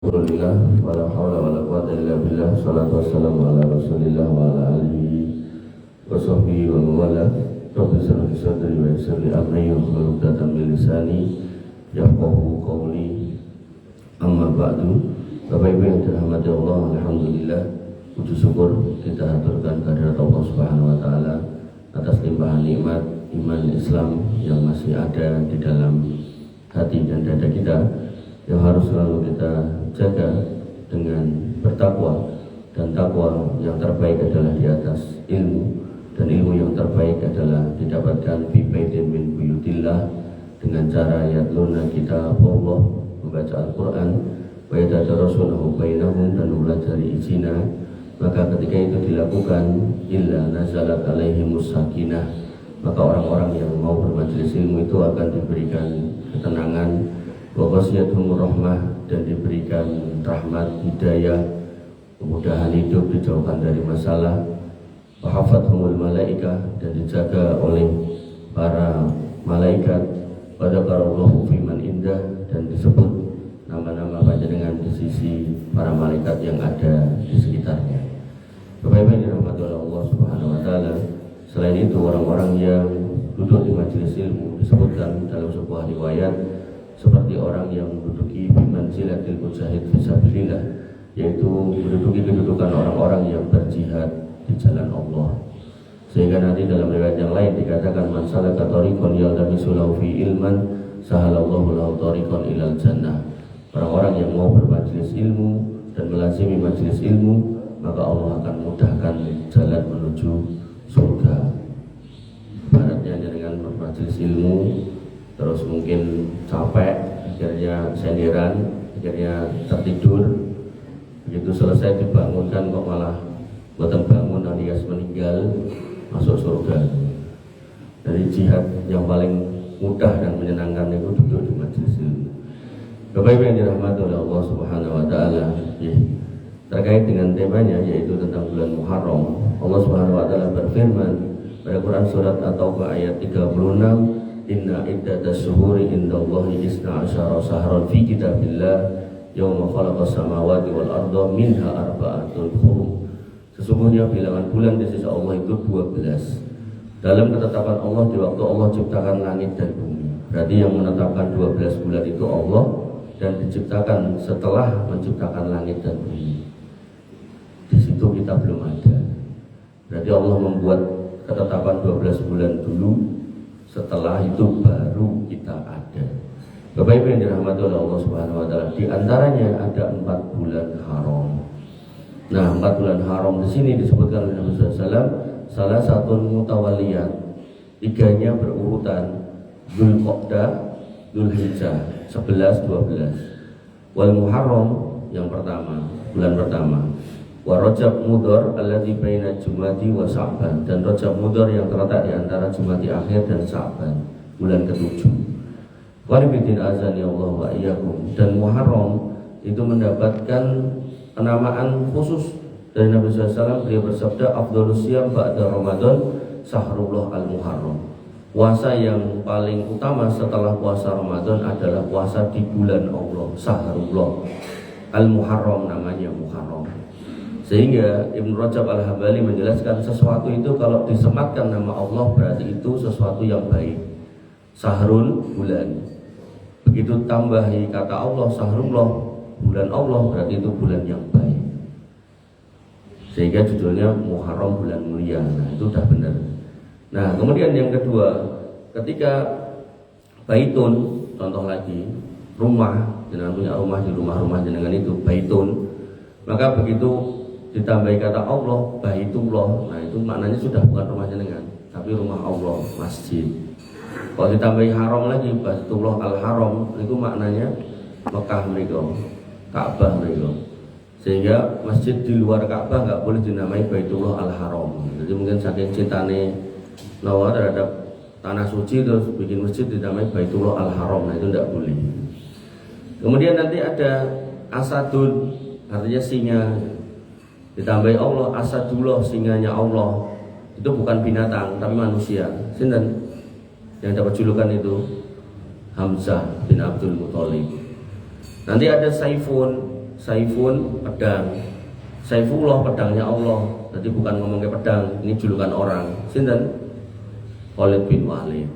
Alhamdulillah, wala hawla wala quwwata illa billah. Salatu wassalamu ala rasulillah wa ala alihi wa sahbihi wa mawala. Rabbi shrah li sadri wa yassir li amri wahlul 'uqdatam min lisani yafqahu qawli. Amma ba'du. Bapak Ibu yang dirahmati Allah, alhamdulillah, puji syukur kita haturkan kehadirat Allah Subhanahu wa taala atas limpahan nikmat iman Islam yang masih ada di dalam hati dan dada kita, yang harus selalu kita jaga dengan bertakwa, dan takwa yang terbaik adalah di atas ilmu, dan ilmu yang terbaik adalah didapatkan fi baitin min buyutillah, dengan cara yatluna kitab Allah, membaca Al-Quran, wa yatadarasunahu bainahum, dan mempelajari isinya. Maka ketika itu dilakukan, illa nazalat alaihimus sakinah, maka orang-orang yang mau bermajelis ilmu itu akan diberikan ketenangan, wa ghasiyatuhumur rahmah, dan diberikan rahmat, hidayah, kemudahan hidup, dijauhkan dari masalah, wa hafathumul malaikah, dan dijaga oleh para malaikat, wa dzakarallahu fi man indah, dan disebut nama-nama panjenengan di sisi para malaikat yang ada di sekitarnya. Bapak Ibu yang dirahmati oleh Allah Subhanahu wa taala, selain itu orang-orang yang duduk di majelis ilmu disebutkan dalam sebuah riwayat seperti orang yang menduduki bimanzilatil mujahid fisabilillah, yaitu menduduki kedudukan orang-orang yang berjihad di jalan Allah. Sehingga nanti dalam riwayat yang lain dikatakan, man salaka tariqan yaltamisu lahu fi ilman sahalallahu lahu tariqan ilal jannah. Orang-orang yang mau bermajelis ilmu dan melazimi majelis ilmu, maka Allah akan mudahkan jalan menuju surga. Ibaratnya dengan bermajelis ilmu terus mungkin capek, akhirnya senderan, akhirnya tertidur, begitu selesai dibangunkan kok malah buatan bangun alias meninggal, masuk surga. Dari jihad yang paling mudah dan menyenangkan itu duduk di majelis ilmu. Bapak Ibu yang dirahmati oleh Allah Subhanahu wa taala, terkait dengan temanya yaitu tentang bulan Muharram, Allah Subhanahu wa taala berfirman pada Quran surat At-Taubah ayat 36, inna iddatas syuhuri indallahi isna asyara sahran fi kitabillah yawma khalaqas samawati wal arda minha arba'atul hurum. Sesungguhnya bilangan bulan di sisi Allah itu 12 dalam ketetapan Allah di waktu Allah ciptakan langit dan bumi. Berarti yang menetapkan 12 bulan itu Allah, dan diciptakan setelah menciptakan langit dan bumi. Di situ kita belum ada. Berarti Allah membuat ketetapan 12 bulan dulu, setelah itu baru kita ada. Bapak Ibu yang dirahmati oleh Allah Subhanahu wa taala, di antaranya ada 4 bulan haram. Nah, 4 bulan haram di sini disebutkan oleh Nabi sallallahu alaihi wasallam, salah satu mutawaliyat, 3-nya berurutan, Dzulqa'dah, Dzulhijjah, 11, 12. Wal Muharram yang pertama, bulan pertama. Wa Rajab Mudhar alladzi baina Jumati wa Sa'ban, dan Rajab Mudhar yang terletak di antara Jumati akhir dan Sa'ban, bulan ke-7. Walibidin azani Allah wa iyyakum, dan Muharram itu mendapatkan penamaan khusus dari Nabi SAW. Beliau bersabda, afdhalus siyam ba'da Ramadan sahrullah al-Muharram. Puasa yang paling utama setelah puasa Ramadan adalah puasa di bulan Allah, sahrullah al-Muharram, namanya Muharram. Sehingga Ibnu Rajab Al-Hambali menjelaskan, sesuatu itu kalau disematkan nama Allah berarti itu sesuatu yang baik. Sahrul, bulan. Begitu tambahi kata Allah, sahrullah, bulan Allah, berarti itu bulan yang baik. Sehingga judulnya Muharram, bulan mulia. Nah, itu udah benar. Nah, kemudian yang kedua, ketika baitun, contoh lagi, rumah, jenengan punya rumah, di rumah-rumah jenengan itu baitun, maka begitu ditambahi kata Allah, baitullah, nah itu maknanya sudah bukan rumah jenengan, tapi rumah Allah, masjid. Kalau ditambahi haram lagi, baitullah al-haram, itu maknanya Mekah mereka, Ka'bah mereka. Sehingga masjid di luar Ka'bah nggak boleh dinamai baitullah al-haram. Jadi mungkin saking cintane Nawa terhadap tanah suci terus bikin masjid dinamai baitullah al-haram, nah itu tidak boleh. Kemudian nanti ada asadun, artinya singa, ditambahi Allah, asadullah, singanya Allah. Itu bukan binatang tapi manusia. Sinten yang dapat julukan itu? Hamzah bin Abdul Muthalib. Nanti ada Saifun. Saifun pedang, Saifullah pedangnya Allah. Jadi bukan ngomongnya pedang, ini julukan orang. Sinten? Khalid bin Walid.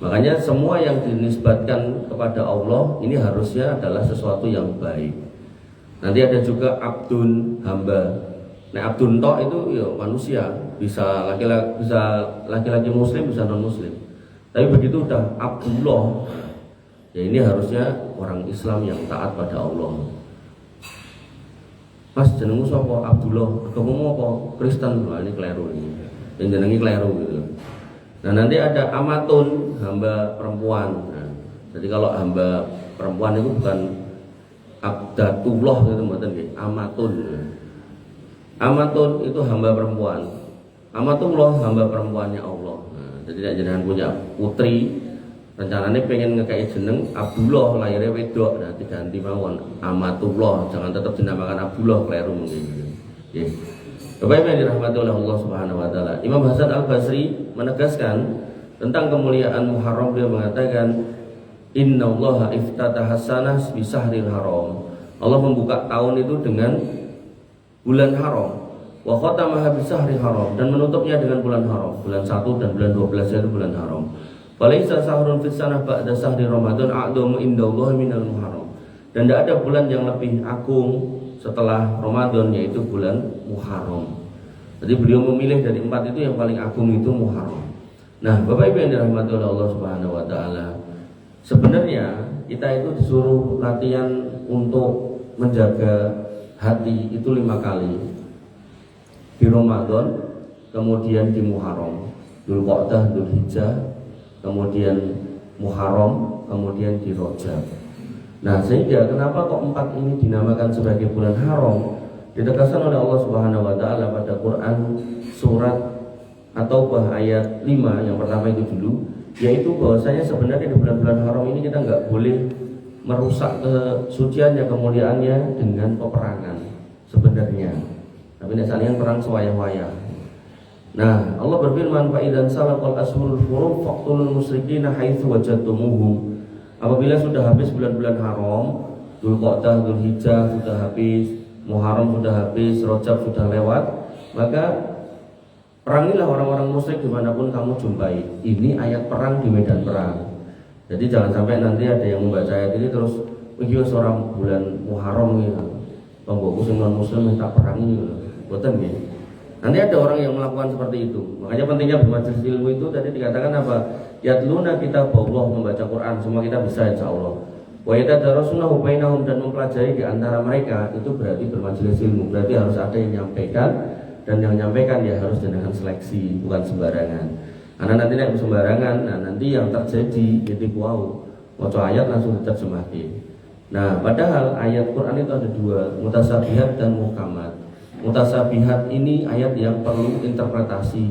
Makanya semua yang dinisbatkan kepada Allah ini harusnya adalah sesuatu yang baik. Nanti ada juga abdun, hamba. Nah, abdun tok itu ya manusia, bisa laki-laki muslim, bisa non muslim. Tapi begitu udah Abdullah, ya ini harusnya orang Islam yang taat pada Allah. Mas jenengmu sapa? Abdullah. Agamamu apa? Kristen. Wah, ini keliru ini. Yang jenengi keliru gitu. Nah, nanti ada amatun, hamba perempuan. Nah, jadi kalau hamba perempuan itu bukan abdatullah gitu mboten nggih, amatun. Amatun itu hamba perempuan. Amatullah hamba perempuannya Allah. Nah, jadi jangan punya putri, rencananya pengen ngekei jeneng Abdullah, lahirnya wedok, nah diganti mawon Amatullah, jangan tetap dinamakan Abdullah, keliru mungkin. Nggih. Bapak Ibu yang dirahmati oleh Allah Subhanahu wa taala. Imam Hasan Al-Basri menegaskan tentang kemuliaan Muharram, beliau mengatakan innallaha iftataha sanah bi syahril haram. Allah membuka tahun itu dengan bulan haram, wa khatamaha bi syahril haram, dan menutupnya dengan bulan haram. Bulan 1 dan bulan 12 itu bulan haram. Falaisa sahrun fis sanah ba'da syahri Ramadan a'dhamu indallahi minal Muharram. Dan tidak ada bulan yang lebih agung setelah Ramadan, yaitu bulan Muharram. Jadi beliau memilih dari 4 itu yang paling agung itu Muharram. Nah, Bapak Ibu yang dirahmati oleh Allah Subhanahu wa taala, sebenarnya kita itu disuruh latihan untuk menjaga hati itu 5 kali. Di Ramadan, kemudian di Muharram, Dzulqa'dah, Dzulhijjah, kemudian Muharram, kemudian di Rajab. Nah, sehingga kenapa kok 4 ini dinamakan sebagai bulan haram? Ditegaskan oleh Allah Subhanahu wa taala pada Quran surat At-Taubah ayat 5 yang pertama itu dulu, yaitu bahwasanya sebenarnya di bulan-bulan haram ini kita nggak boleh merusak kesuciannya, kemuliaannya dengan peperangan sebenarnya. Tapi misalnya perang sewaya-waya. Nah, Allah berfirman, fa idzan salaqal ashhurul hurum faqtulul musyrikina haitsu wajadtumuhum. Apabila sudah habis bulan-bulan haram, Dzulqa'dah, Dzulhijjah sudah habis, Muharram sudah habis, Rajab sudah lewat, maka perangilah orang-orang musyrik dimanapun kamu jumpai. Ini ayat perang di medan perang. Jadi jangan sampai nanti ada yang membaca ayat ini terus iki seorang bulan Muharram gitu. Pemboko sing non muslim minta perangi gitu. Boten nggih. Nanti ada orang yang melakukan seperti itu. Makanya pentingnya bermajelis ilmu itu tadi dikatakan apa? Yatluna kitab Allah, membaca Quran, semua kita bisa insyaallah. Wa yatadarasunahu bainahum, dan mempelajari di antara mereka, itu berarti bermajelis ilmu. Berarti harus ada yang menyampaikan, dan yang menyampaikan ya harus dengan seleksi, bukan sembarangan. Karena nanti nek sembarangan, nah nanti yang terjadi itu wow, maca ayat langsung diterjemahkan. Nah, padahal ayat Quran itu ada 2, mutasabihat dan muhkamat. Mutasabihat ini ayat yang perlu interpretasi,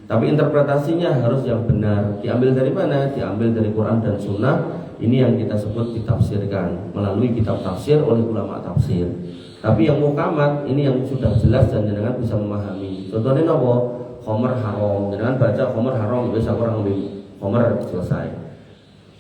tapi interpretasinya harus yang benar. Diambil dari mana? Diambil dari Quran dan Sunnah. Ini yang kita sebut ditafsirkan melalui kitab tafsir oleh ulama tafsir. Tapi yang muhkamat ini yang sudah jelas dan jenengan bisa memahami. Contohnya apa? Khomer haram, jenengan baca khomer haram, bisa kurang lebih khomer selesai.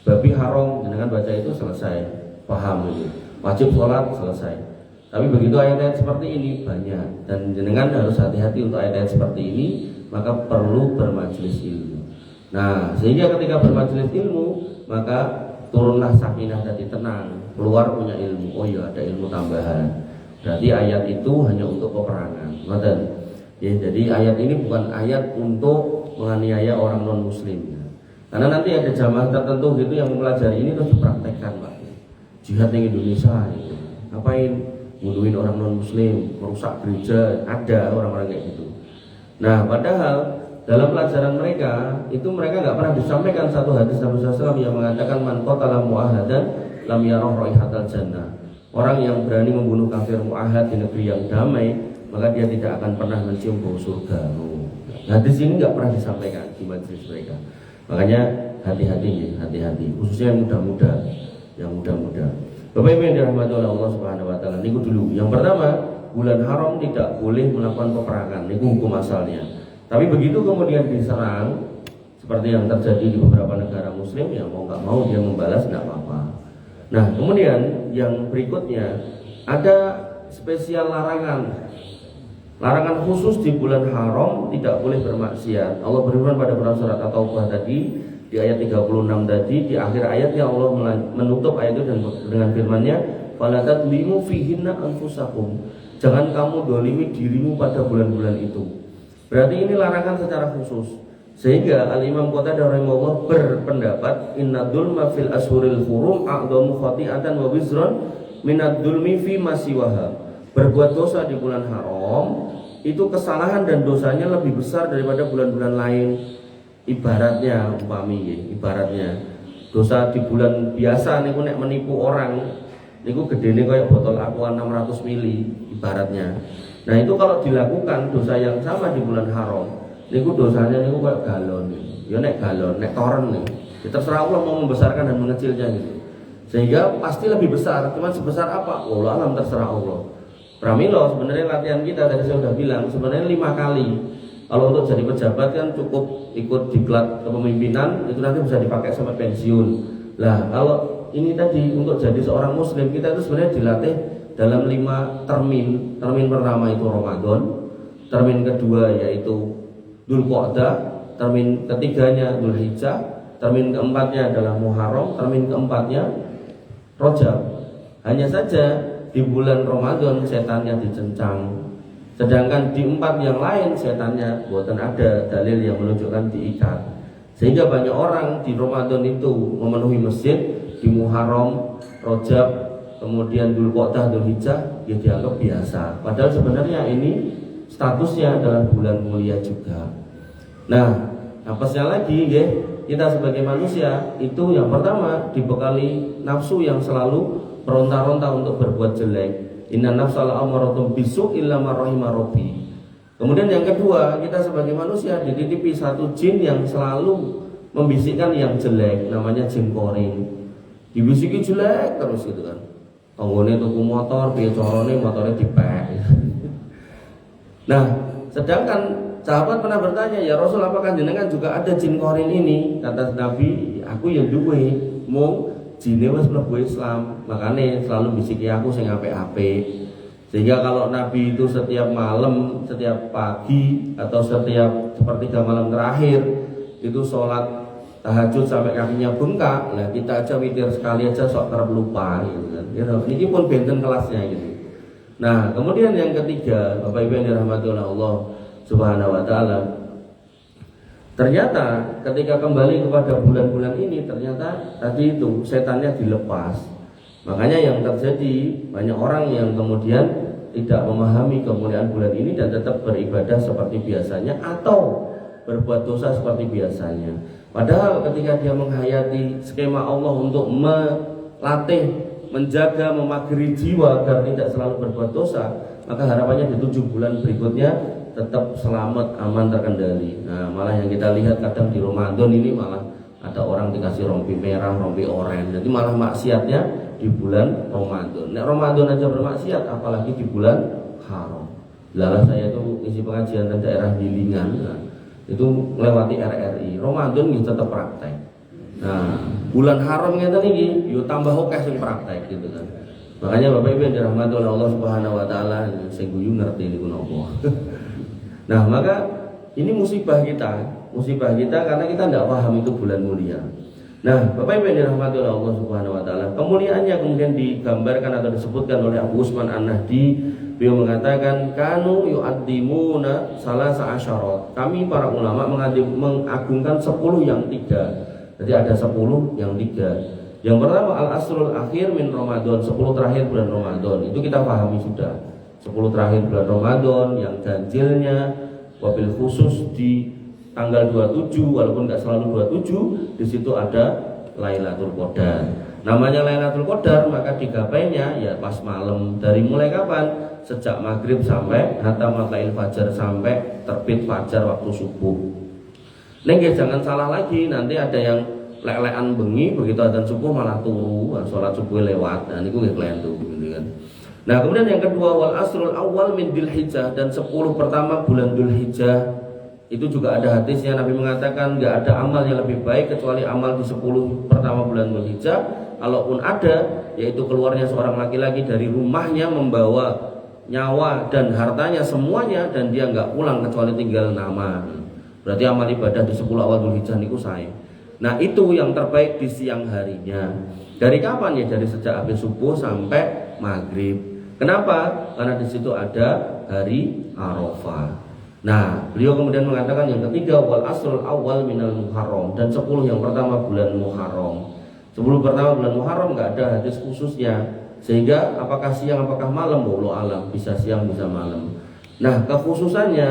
Babi haram, jenengan baca itu selesai, paham ini. Wajib sholat selesai. Tapi begitu ayat-ayat seperti ini banyak, dan jenengan harus hati-hati untuk ayat-ayat seperti ini, maka perlu bermajelis ilmu. Nah, sehingga ketika bermajelis ilmu, maka turunlah sakinah, jadi tenang, keluar punya ilmu. Oh iya, ada ilmu tambahan. Berarti ayat itu hanya untuk peperangan. Ngoten. Ya, jadi ayat ini bukan ayat untuk menganiaya orang non muslim. Karena nanti ada jamaah tertentu gitu yang mempelajari ini terus dipraktekkan, Pak. Jihad di Indonesia gitu. Ngapain? Bunuhin orang non muslim, merusak gereja, ada orang-orang kayak gitu. Nah, padahal dalam pelajaran mereka itu mereka nggak pernah disampaikan satu hadis Nabi SAW yang mengatakan man qatala mu'ahadan lam yarah raihatal jannah. Orang yang berani membunuh kafir mu'ahad di negeri yang damai, maka dia tidak akan pernah mencium bau surga. Hadis ini nggak pernah disampaikan di majelis mereka. Makanya hati-hati, khususnya yang muda-muda. Bapak Ibu yang dirahmati oleh Allah Subhanahu wa taala, niku dulu. Yang pertama, bulan haram tidak boleh melakukan peperangan, niku hukum asalnya. Tapi begitu kemudian diserang seperti yang terjadi di beberapa negara muslim, ya mau nggak mau dia membalas, nggak apa-apa. Nah, kemudian yang berikutnya, ada spesial larangan khusus di bulan haram, tidak boleh bermaksiat. Allah berfirman pada surat At-Taubah tadi di ayat 36 tadi, di akhir ayatnya Allah menutup ayat itu dengan firman-Nya, "Fala tadlimu fihinna anfusakum." Jangan kamu dolimi dirimu pada bulan-bulan itu. Berarti ini larangan secara khusus. Sehingga Al-Imam Qatadah rahimahullah berpendapat, "Inna dzulma fil ashuril hurum a'dhamu khati'atan wa wizran minad dzulmi fi ma siwaha." Berbuat dosa di bulan haram itu kesalahan dan dosanya lebih besar daripada bulan-bulan lain. Ibaratnya ibaratnya dosa di bulan biasa niku nek menipu orang niku gedene kayak botol aqua 600 mili ibaratnya. Nah, itu kalau dilakukan dosa yang sama di bulan haram niku dosanya niku kayak galon. Ya nek galon, nek toren nih. Ya terserah Allah mau membesarkan dan mengecilnya gitu. Sehingga pasti lebih besar, cuman sebesar apa? Wallahu alam, terserah Allah. Pramilo sebenarnya latihan kita tadi saya sudah bilang sebenarnya 5 kali. Kalau untuk jadi pejabat kan cukup ikut diklat kepemimpinan, itu nanti bisa dipakai sampai pensiun. Lah kalau ini tadi untuk jadi seorang muslim kita itu sebenarnya dilatih dalam 5 termin. Termin pertama itu Ramadan, termin kedua yaitu Dzulqa'dah, termin ketiganya Dzulhijjah, termin keempatnya adalah Muharram, termin keempatnya Rajab. Hanya saja di bulan Ramadan setannya dicencang. Sedangkan di 4 yang lain setannya buatan ada dalil yang menunjukkan diikat. Sehingga banyak orang di Ramadan itu memenuhi masjid, di Muharram, Rajab, kemudian Dzulqa'dah, Dzulhijjah ya dianggap biasa. Padahal sebenarnya ini statusnya adalah bulan mulia juga. Nah, apesnya lagi ya, kita sebagai manusia itu yang pertama dibekali nafsu yang selalu meronta-ronta untuk berbuat jelek. Inna nafsal amaratum bisu illa ma rahima rabbi. Kemudian yang kedua, kita sebagai manusia dititipi satu jin yang selalu membisikkan yang jelek, namanya jin koring. Dibisiki jelek terus gitu kan. Tanggone tuku motor, piye carane motore dipek. Nah, sedangkan sahabat pernah bertanya, "Ya Rasul, apakah jenengan juga ada jin koring ini?" Kata Nabi, "Aku yang duwe, mung jine wis mlebu Islam, makanya selalu bisiki aku sing apik-apik." Sehingga kalau Nabi itu setiap malam, setiap pagi atau setiap sepertiga malam terakhir itu sholat tahajud sampai kakinya bengkak, lah kita aja witir sekali aja sok terlupa gitu kan. Ini pun benten kelasnya gitu. Nah, kemudian yang ketiga, Bapak Ibu yang dirahmati oleh Allah Subhanahu wa taala, ternyata ketika kembali kepada bulan-bulan ini, ternyata tadi itu setannya dilepas. Makanya yang terjadi banyak orang yang kemudian tidak memahami kemuliaan bulan ini dan tetap beribadah seperti biasanya atau berbuat dosa seperti biasanya. Padahal ketika dia menghayati skema Allah untuk melatih, menjaga, memagari jiwa agar tidak selalu berbuat dosa, maka harapannya di 7 bulan berikutnya tetap selamat, aman, terkendali. Nah, malah yang kita lihat kadang di Ramadan ini malah ada orang dikasih rompi merah, rompi oranye. Jadi malah maksiatnya di bulan Ramadan. Nek Ramadan aja bermaksiat, apalagi di bulan haram. Lalu saya itu isi pengajian di daerah Gilingan, nah, itu melewati RRI. Ramadan gitu tetap praktek. Nah, bulan haram ngeten iki yo tambah akeh sing praktek gitu kan. Makanya Bapak Ibu yang dirahmati oleh Allah Subhanahu wa taala, sing guyu ngerti niku napa. Nah, maka ini musibah kita karena kita tidak paham itu bulan mulia. Nah, Bapak Ibu yang dirahmati oleh Allah Subhanahu wa taala, kemuliaannya kemudian digambarkan atau disebutkan oleh Abu Usman An-Nahdi. Beliau mengatakan kanu yu'addimuna salasa asyarat. Kami para ulama mengagungkan 10 yang 3. Jadi ada 10 yang 3. Yang pertama al-asrul akhir min Ramadan, 10 terakhir bulan Ramadan. Itu kita pahami sudah. 10 terakhir bulan Ramadan yang ganjilnya wabil khusus di tanggal 27, walaupun nggak selalu 27, di situ ada Lailatul Qadar. Namanya Lailatul Qadar maka digapainya ya pas malam. Dari mulai kapan? Sejak maghrib sampai hatta matlail fajar, sampai terbit fajar waktu subuh. Nggih jangan salah lagi, nanti ada yang lek-lekan bengi begitu adzan subuh malah turu, sholat subuh lewat. Nah niku nggih klentu gitu kan. Nah, kemudian yang kedua wal asrul awal min Dzulhijjah, dan 10 pertama bulan Dzulhijjah Itu juga ada hadisnya, Nabi mengatakan nggak ada amal yang lebih baik kecuali amal di 10 pertama bulan Dzulhijjah. Kalaupun ada, yaitu keluarnya seorang laki-laki dari rumahnya membawa nyawa dan hartanya semuanya, dan dia nggak pulang kecuali tinggal nama. Berarti amal ibadah di 10 awal Dzulhijjah niku sae. Nah itu yang terbaik di siang harinya. Dari kapan ya? Dari sejak habis subuh sampai maghrib. Kenapa? Karena di situ ada hari Arafah. Nah, beliau kemudian mengatakan yang ketiga, wal asrul awal minal Muharram, dan 10 yang pertama bulan Muharram. 10 pertama bulan Muharram nggak ada hadis khususnya, sehingga apakah siang apakah malam, wallahu alam, bisa siang bisa malam. Nah, kekhususannya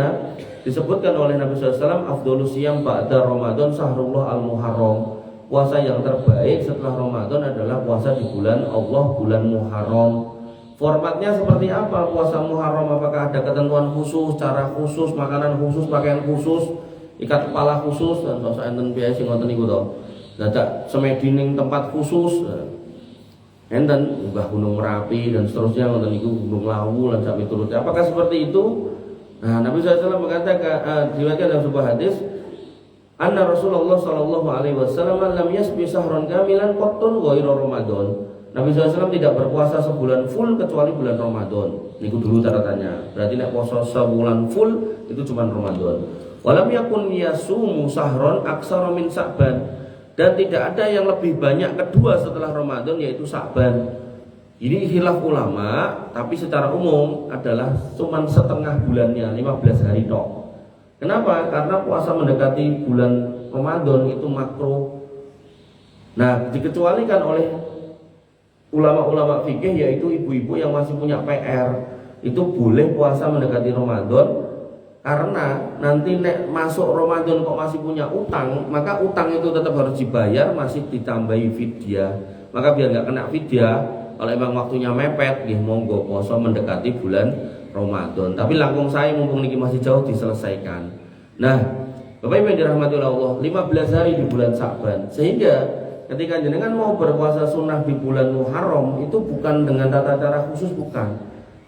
disebutkan oleh Nabi SAW, afdhalus siyam ba'da Ramadan sahrullah al-Muharram. Puasa yang terbaik setelah Ramadan adalah puasa di bulan Allah, bulan Muharram. Formatnya seperti apa puasa Muharram? Apakah ada ketentuan khusus, cara khusus, makanan khusus, pakaian khusus, ikat kepala khusus, dan bahasa enten biasa ngoten niku to. Dadak semedi ning tempat khusus. Enten unggah Gunung Merapi dan seterusnya ngoten niku, Gunung Lawu lan sak miturute. Apakah seperti itu? Nah, Nabi SAW mengatakan diriwayatkan dalam sebuah hadis, anna Rasulullah sallallahu alaihi wasallam lam yasbi sahran kamilan qattun ghairu Ramadan. Nabi SAW tidak berpuasa sebulan full kecuali bulan Ramadan. Niku dulu catatannya. Berarti nek puasa sebulan full itu cuma Ramadan. Walam yakun yasumu sahron aksara min Sa'ban, dan tidak ada yang lebih banyak kedua setelah Ramadan yaitu Sa'ban. Ini khilaf ulama, tapi secara umum adalah cuma setengah bulannya, 15 hari tok. Kenapa? Karena puasa mendekati bulan Ramadan itu makruh. Nah, dikecualikan oleh ulama-ulama fikih, yaitu ibu-ibu yang masih punya PR, itu boleh puasa mendekati Ramadan, karena nanti nek masuk Ramadan kok masih punya utang, maka utang itu tetap harus dibayar, masih ditambahi fidyah. Maka biar nggak kena fidyah, kalau emang waktunya mepet, nggih monggo puasa mendekati bulan Ramadan. Tapi langkung saya mumpung niki masih jauh diselesaikan. Nah, Bapak Ibu yang dirahmati Allah, 15 hari di bulan Sa'ban, sehingga ketika jenengan mau berpuasa sunnah di bulan Muharram itu bukan dengan tata cara khusus, bukan,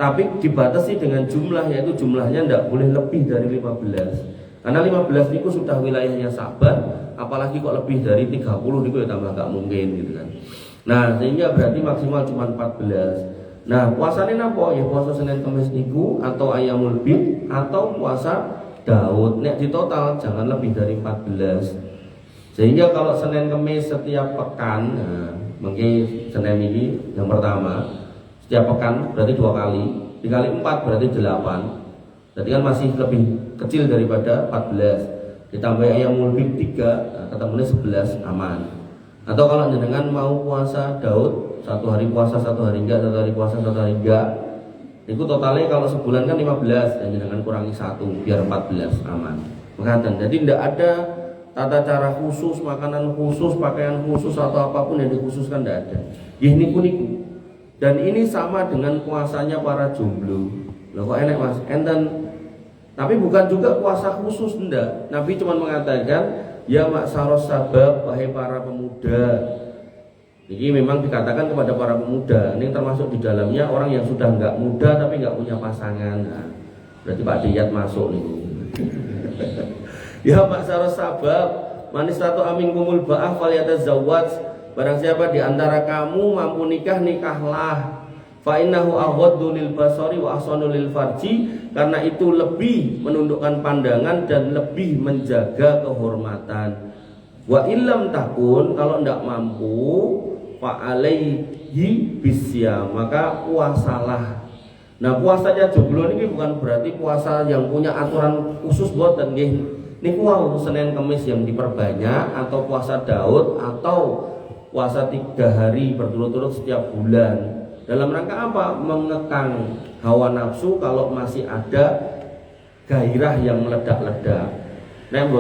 tapi dibatasi dengan jumlah, yaitu jumlahnya tidak boleh lebih dari 15. Karena 15 niku sudah wilayahnya Sa'ban, apalagi kok lebih dari 30 niku ya tambah gak mungkin gitu kan. Nah, sehingga berarti maksimal cuma 14. Nah, puasanya apa? Ya puasa Senin Kamis niku, atau Ayyamul Bid, atau puasa Daud. Nek di total jangan lebih dari 14. Sehingga kalau Senin Kamis setiap pekan, nah, mungkin Senin ini yang pertama setiap pekan berarti 2 kali, dikali 4 berarti 8. Jadi kan masih lebih kecil daripada 14. Ditambah Ayyamul Bid 3, nah, ketemunya 11, aman. Atau kalau jenengan mau puasa Daud, 1 hari puasa 1 hari enggak, 1 hari puasa 1 hari enggak, itu totalnya kalau sebulan kan 15, dan jenengan kurangi 1 biar 14, aman. Mengatakan, jadi tidak ada tata cara khusus, makanan khusus, pakaian khusus, atau apapun yang dikhususkan, tidak ada. Ini niku. Dan ini sama dengan puasanya para jomblo. Loh kok enak mas? Enten. Tapi bukan juga puasa khusus, enggak. Nabi cuma mengatakan, ya maksaros sabab, wahai para pemuda. Ini memang dikatakan kepada para pemuda. Ini termasuk di dalamnya orang yang sudah enggak muda tapi enggak punya pasangan. Nah, berarti Pak Diyat masuk nih. Ya maksaros sabab, manis satu amin kumul ba'ah falyatazawwaj. Barang siapa di antara kamu mampu nikah, nikahlah. Fa innahu aghaddu lil basari wa ahsanu lil farji, karena itu lebih menundukkan pandangan dan lebih menjaga kehormatan. Wa illam takun, kalau tidak mampu, fa alaihi bisyam, maka puasalah. Nah, puasanya jomblo ini bukan berarti puasa yang punya aturan khusus buat dan nggih. Niku wau Senin Kamis yang diperbanyak, atau puasa Daud, atau puasa 3 hari berturut-turut setiap bulan. Dalam rangka apa? Mengekang hawa nafsu kalau masih ada gairah yang meledak-ledak. Nek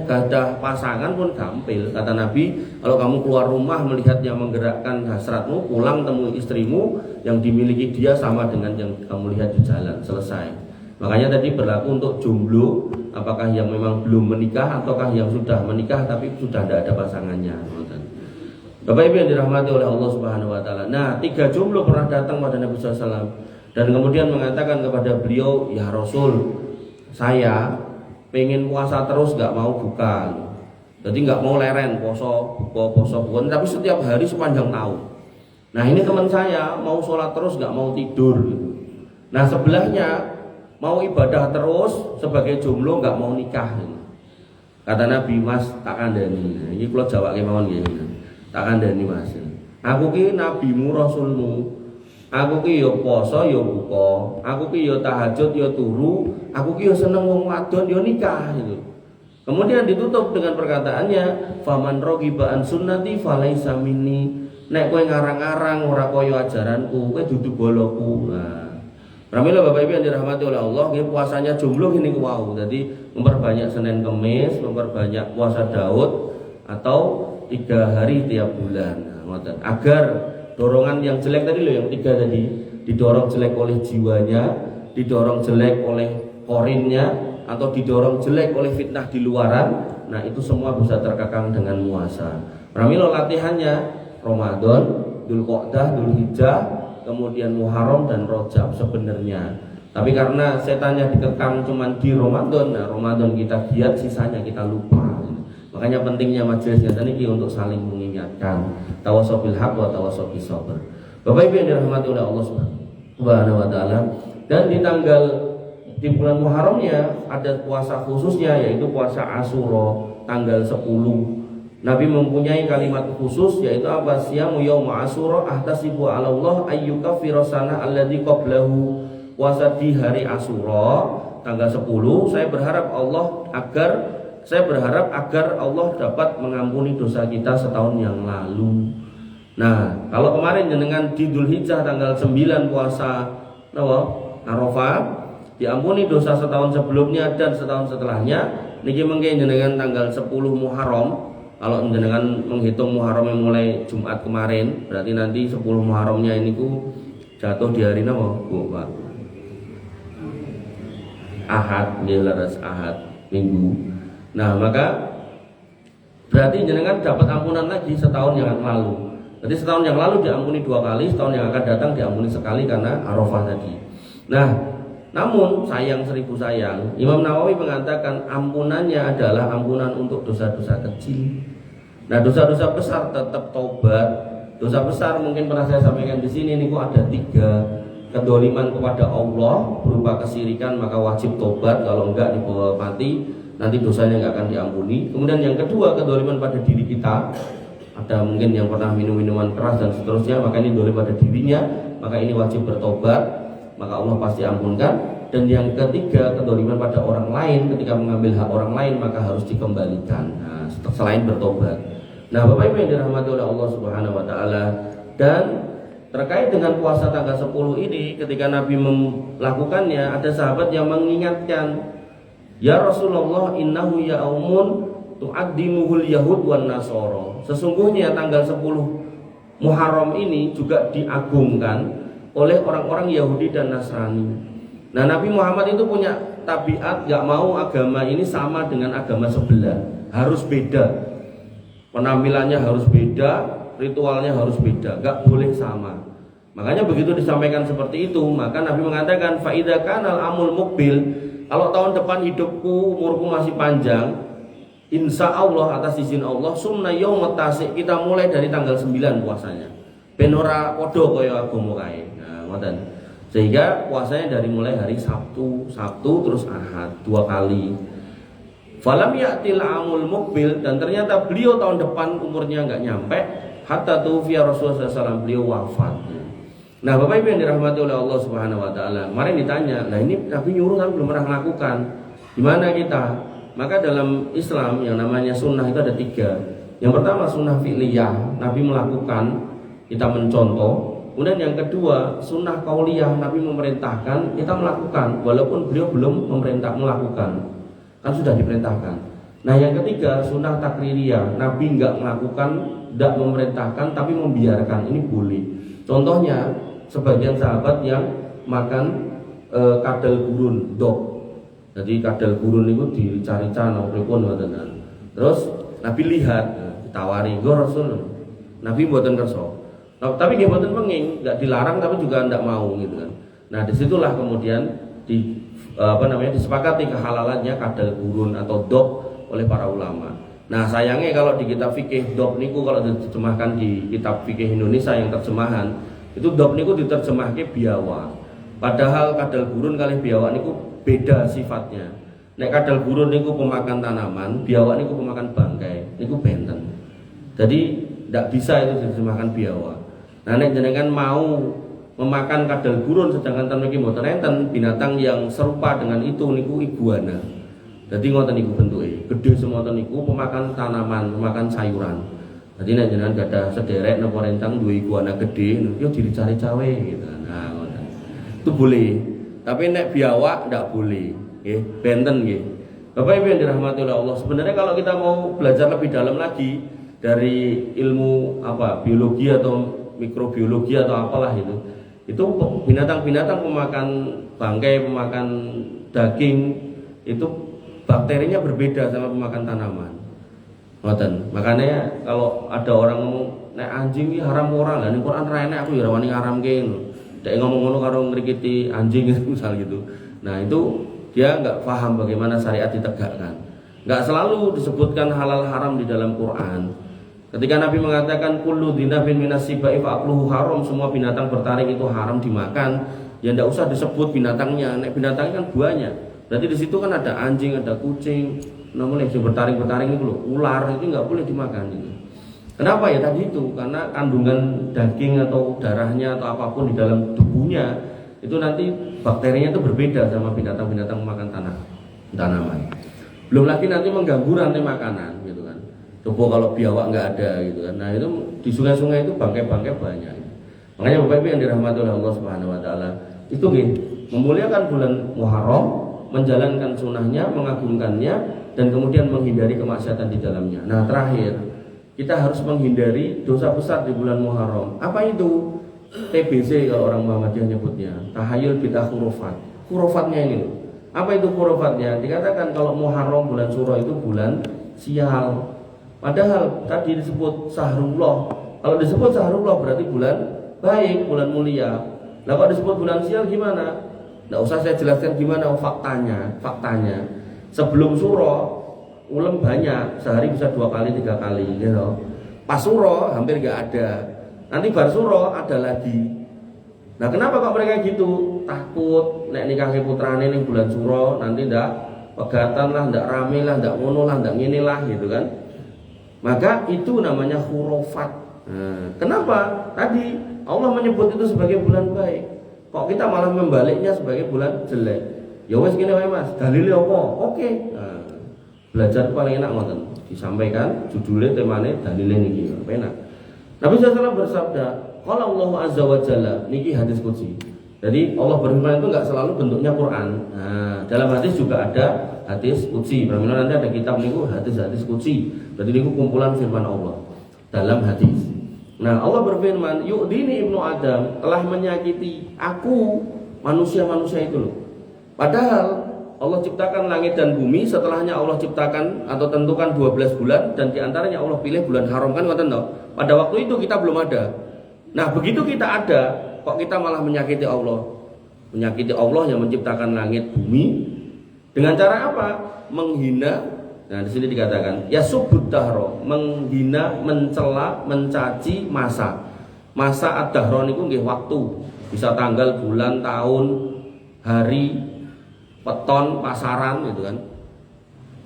gadah pasangan pun gampil. Kata Nabi, kalau kamu keluar rumah melihat yang menggerakkan hasratmu, pulang temui istrimu, yang dimiliki dia sama dengan yang kamu lihat di jalan. Selesai. Makanya tadi berlaku untuk jomblo, apakah yang memang belum menikah ataukah yang sudah menikah tapi sudah tidak ada pasangannya. Bapak Ibu yang dirahmati oleh Allah Subhanahu wa taala. Nah, 3 jomblo pernah datang pada Nabi SAW dan kemudian mengatakan kepada beliau, "Ya Rasul, saya pengen puasa terus nggak mau buka. Jadi nggak mau leren poso buka, tapi setiap hari sepanjang tahun. Nah ini teman saya mau sholat terus nggak mau tidur. Nah sebelahnya mau ibadah terus sebagai jomblo nggak mau nikah. Kata Nabi, Mas tak kandani. Ini kalau Jawa kemauan gitu. Tak kandani Mas. Aku ki nabimu rasulmu. Aku ki yo poso yo buka. Aku ki yo tahajud yo turu. Aku ki yo seneng wong wadon yo nikah gitu. Kemudian ditutup dengan perkataannya, faman raghiba an sunnati falaisa minni. Nek kowe ngarang-ngarang ora kaya ajaranku, kowe dudu boloku. Nah, pramila Bapak Ibu yang dirahmati oleh Allah, nggih puasanya jomblo ngene ku wau. Jadi memperbanyak Senin Kemis, memperbanyak puasa Daud atau 3 hari tiap bulan. Nah, agar dorongan yang jelek tadi loh, yang 3 tadi, didorong jelek oleh jiwanya, didorong jelek oleh korinnya, atau didorong jelek oleh fitnah di luaran. Nah itu semua bisa terkekang dengan puasa. Pramila latihannya Ramadan, Dzulqa'dah, Dzulhijjah, kemudian Muharram dan Rajab sebenarnya. Tapi karena setannya dikekang cuma di Ramadan, nah Ramadan kita giat, sisanya kita lupa. Makanya pentingnya majelis ngeten iki untuk saling mengingatkan. Tawassaw bil haqq wa tawassaw bis sabr. Bapak Ibu yang dirahmati oleh Allah Subhanahu wa taala, dan di bulan Muharramnya ada puasa khususnya, yaitu puasa Asyura tanggal 10. Nabi mempunyai kalimat khusus, yaitu apa? Siyamu yauma Asyura ahtasibu 'ala Allah ayyukaffira sana alladzi qablahu. Puasa di hari Asyura tanggal 10, saya berharap agar Allah dapat mengampuni dosa kita setahun yang lalu. Nah, kalau kemarin jenengan di Dzulhijjah tanggal 9 puasa Arafah, diampuni dosa setahun sebelumnya dan setahun setelahnya. Niki mengke jenengan tanggal 10 Muharram. Kalau jenengan menghitung Muharram yang mulai Jumat kemarin, berarti nanti 10 Muharramnya ini ku jatuh di hari napa, Bu, Pak? Ahad, leres Ahad, Minggu. Nah, maka berarti jenengan dapat ampunan lagi setahun yang lalu. Jadi setahun yang lalu diampuni 2 kali, setahun yang akan datang diampuni sekali karena Arafah tadi. Nah, namun sayang 1000 sayang, Imam Nawawi mengatakan ampunannya adalah ampunan untuk dosa-dosa kecil. Nah, dosa-dosa besar tetap tobat. Dosa besar mungkin pernah saya sampaikan di sini niku ada 3. Kedoliman kepada Allah berupa kesirikan, maka wajib tobat, kalau enggak dibawa mati nanti dosanya enggak akan diampuni. Kemudian yang kedua, kedoliman pada diri kita. Ada mungkin yang pernah minum minuman keras dan seterusnya, maka ini dolim pada dirinya, maka ini wajib bertobat, maka Allah pasti ampunkan. Dan yang ketiga, kedoliman pada orang lain, ketika mengambil hak orang lain maka harus dikembalikan. Nah, selain bertobat. Nah, Bapak Ibu yang dirahmati oleh Allah Subhanahu wa taala, dan terkait dengan puasa tanggal 10 ini, ketika Nabi melakukannya, ada sahabat yang mengingatkan, "Ya Rasulullah, innahu yaumun tu'addimuhul yahud wan nasara." Sesungguhnya tanggal 10 Muharram ini juga diagungkan oleh orang-orang Yahudi dan Nasrani. Nah, Nabi Muhammad itu punya tabiat gak mau agama ini sama dengan agama sebelah, harus beda. Penampilannya harus beda, ritualnya harus beda, gak boleh sama. Makanya begitu disampaikan seperti itu, maka Nabi mengatakan, fa idza kanal amul muqbil, kalau tahun depan hidupku, umurku masih panjang, insya Allah atas izin Allah, sumna yaumut tasik, kita mulai dari tanggal 9 puasanya. Ben ora padha kaya agama kae. Nah, ngoten. Sehingga puasanya dari mulai hari Sabtu terus Ahad 2 kali. Falam ya'til amul muqbil, dan ternyata beliau tahun depan umurnya enggak nyampe, hatta tufiya Rasulullah SAW, beliau wafat. Nah, Bapak Ibu yang dirahmati oleh Allah Subhanahu wa taala, kemarin ditanya, "Lah ini Nabi nyuruh tapi belum pernah melakukan. Gimana kita?" Maka dalam Islam yang namanya sunnah itu ada 3. Yang pertama sunnah fi'liyah, Nabi melakukan, kita mencontoh. Kemudian yang kedua sunnah qauliyah, Nabi memerintahkan, kita melakukan walaupun beliau belum melakukan, kan sudah diperintahkan. Nah, yang ketiga sunnah takririyah, Nabi enggak melakukan, enggak memerintahkan, tapi membiarkan, ini boleh. Contohnya sebagian sahabat yang makan kadal gurun, dok. Jadi kadal gurun itu dicari-cari nang pripun ngoten. Terus Nabi lihat, ditawari, "Go Rasul." Nabi mboten kersa. Tapi nggih mboten penging, enggak dilarang tapi juga enggak mau gitu kan. Nah, disitulah kemudian disepakati kehalalannya kadal gurun atau dop oleh para ulama. Nah sayangnya kalau di kitab fikih dop niku kalau diterjemahkan di kitab fikih Indonesia yang terjemahan itu dop niku diterjemahke biawa. Padahal kadal gurun kali biawa niku beda sifatnya. Nek kadal gurun niku pemakan tanaman, biawa niku pemakan bangkai, niku benten. Jadi tidak bisa itu diterjemahkan biawa. Nah nek jenengan mau memakan kadal gurun sedangkan ten mriki mboten enten binatang yang serupa dengan itu niku iguana. Jadi ngoten niku bentuke, gede semonten niku pemakan tanaman, pemakan sayuran. Jadi nek jenengan gadah sederek napa rencang duwe iguana gede, yo dicari cawe gitu. Nah, ngoten. Itu boleh. Tapi nek biawak ndak boleh, nggih, benten nggih. Bapak Ibu yang dirahmati oleh Allah, sebenarnya kalau kita mau belajar lebih dalam lagi dari ilmu biologi atau mikrobiologi atau apalah itu binatang-binatang pemakan bangkai, pemakan daging itu bakterinya berbeda sama pemakan tanaman. Ngoten. Makanya kalau ada orang ngomong nek anjing iki haram ora, lah ning Quran ra enek aku ya rawani ngaramke ngono. Dek ngomong ngono karo ngrikiti anjing misal gitu. Nah, itu dia enggak paham bagaimana syariat ditegakkan. Enggak selalu disebutkan halal haram di dalam Quran. Ketika Nabi mengatakan kullu dzinabin minas sibai fa akluhu haram, semua binatang bertaring itu haram dimakan, ya enggak usah disebut binatangnya. Nek binatangnya kan banyak. Berarti di situ kan ada anjing, ada kucing, namun yang bertaring-bertaring itu loh, ular itu nggak boleh dimakan ini. Kenapa ya tadi itu? Karena kandungan daging atau darahnya atau apapun di dalam tubuhnya itu nanti bakterinya itu berbeda sama binatang-binatang memakan tanaman. Belum lagi nanti mengganggu rantai makanan gitu kan. Coba kalau biawak nggak ada gitu kan. Nah itu di sungai-sungai itu bangkai-bangkai banyak. Makanya Bapak Ibu yang dirahmati oleh Allah Subhanahu Wa Taala itu memuliakan bulan Muharram, menjalankan sunnahnya, mengagungkannya, dan kemudian menghindari kemaksiatan di dalamnya. Nah terakhir, kita harus menghindari dosa besar di bulan Muharram. Apa itu? TBC kalau orang Muhammadiyah nyebutnya, tahayul bid'ah khurafat. Khurafatnya ini loh. Apa itu khurafatnya? Dikatakan kalau Muharram bulan Suro itu bulan sial. Padahal tadi disebut Sahrullah. Kalau disebut Sahrullah berarti bulan baik, bulan mulia. Lah kalau disebut bulan sial gimana? Nggak usah saya jelaskan gimana faktanya. Sebelum suro, ulem banyak, sehari bisa 2 kali 3 kali, gitu. Pas suro hampir nggak ada. Nanti bar suro ada lagi. Nah kenapa kok mereka gitu? Takut nek nikahi putrane ning bulan suro nanti ndak pegatan lah, ndak rame lah, ndak ngono lah, ndak ngene lah, gitu kan? Maka itu namanya khurafat. Nah, kenapa? Tadi Allah menyebut itu sebagai bulan baik. Kok kita malah membaliknya sebagai bulan jelek? Ya wes gini wae Mas, dalile apa? Oke. Nah, belajar paling enak ngoten. Disampaikan judulnya temane dalile niki, enak. Nabi sallallahu bersabda, qala Allah azza wa jalla, niki hadis qudsi. Jadi Allah berfirman itu enggak selalu bentuknya Quran. Nah, dalam hadis juga ada hadis qudsi. Berarti nanti ada kitab niku hadis-hadis qudsi. Berarti niku kumpulan firman Allah dalam hadis. Nah Allah berfirman, yu'dini ibnu Adam, telah menyakiti aku manusia-manusia itu loh. Padahal Allah ciptakan langit dan bumi, setelahnya Allah ciptakan atau tentukan 12 bulan, dan diantaranya Allah pilih bulan haram kan ngoten toh. Pada waktu itu kita belum ada. Nah begitu kita ada, kok kita malah menyakiti Allah? Menyakiti Allah yang menciptakan langit bumi dengan cara apa? Menghina. Nah di sini dikatakan ya subbut dahro, menghina, mencela, mencaci masa. Masa ad-dahro niku nggih waktu. Bisa tanggal, bulan, tahun, hari, peton, pasaran gitu kan.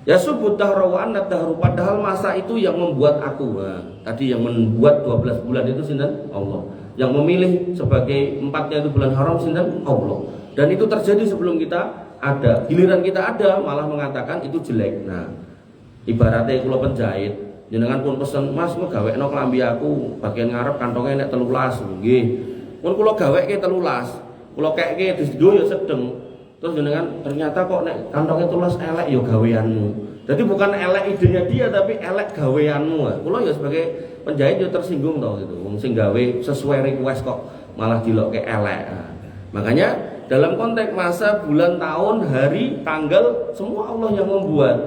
Ya subbut dahro wa annad dahru, padahal masa itu yang membuat aku. Nah, tadi yang membuat 12 bulan itu sinten? Allah. Yang memilih sebagai 4-nya itu bulan haram sinten? Allah. Dan itu terjadi sebelum kita ada. Giliran kita ada malah mengatakan itu jelek. Nah, ibaratnya kula penjahit, jenengan pun pesen, Mas ngegawekno klambi aku bagian ngarep kantongnya nek 13, nggih. Pun kula gaweke 13, kula keke disdo ya sedeng. Terus jenengan ternyata kok nek kantongnya 13 elek ya gaweanmu. Jadi bukan elek idenya dia tapi elek gaweanmu. Kula ya sebagai penjahit ya tersinggung tau gitu. Wong sing gawe sesuai request kok malah dilokke elek. Nah, makanya dalam konteks masa, bulan, tahun, hari, tanggal semua Allah yang membuat.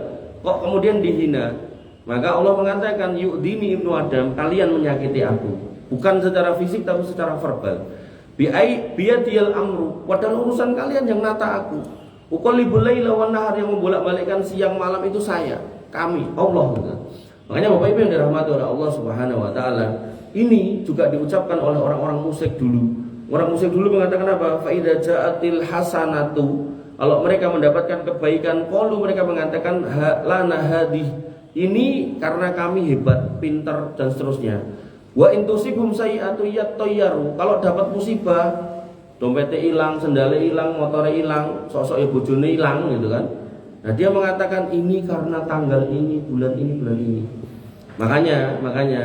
Kok kemudian dihina? Maka Allah mengatakan yu'dini ibnu Adam, kalian menyakiti aku, bukan secara fisik tapi secara verbal. Bi'ai biyadiyal amru, padahal urusan kalian yang nata aku. Uqallibul laila wan nahar, yang membolak-balikkan siang malam itu saya, kami, Allah gitu. Makanya Bapak Ibu yang dirahmati oleh Allah Subhanahu wa taala, ini juga diucapkan oleh orang-orang musyrik dulu. Orang musyrik dulu mengatakan apa? Fa idza ja'atil hasanatu, kalau mereka mendapatkan kebaikan, qalu, mereka mengatakan lana hadih, ini karena kami hebat, pintar dan seterusnya. Wa intusibum sayi'atu yattayyaru, kalau dapat musibah, dompetnya hilang, sendalnya hilang, motornya hilang, sosok bojone hilang gitu kan. Nah dia mengatakan ini karena tanggal ini, bulan ini, bulan ini. Makanya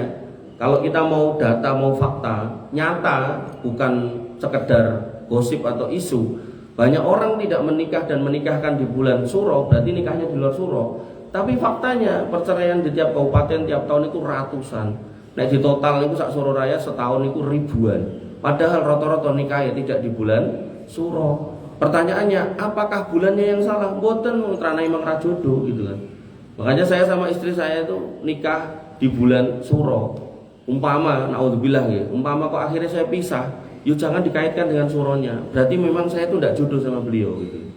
kalau kita mau data, mau fakta nyata, bukan sekedar gosip atau isu. Banyak orang tidak menikah dan menikahkan di bulan Suro, berarti nikahnya di luar Suro. Tapi faktanya perceraian di tiap kabupaten tiap tahun itu ratusan. Nah di total itu sak Suro Raya setahun itu ribuan. Padahal rata-rata nikah ya tidak di bulan Suro. Pertanyaannya, apakah bulannya yang salah? Mboten, tranai mang rajodo gitu kan. Makanya saya sama istri saya itu nikah di bulan Suro. Umpama, naudzubillah ya, umpama kok akhirnya saya pisah, yuk jangan dikaitkan dengan suronya. Berarti memang saya itu tidak jodoh sama beliau gitu.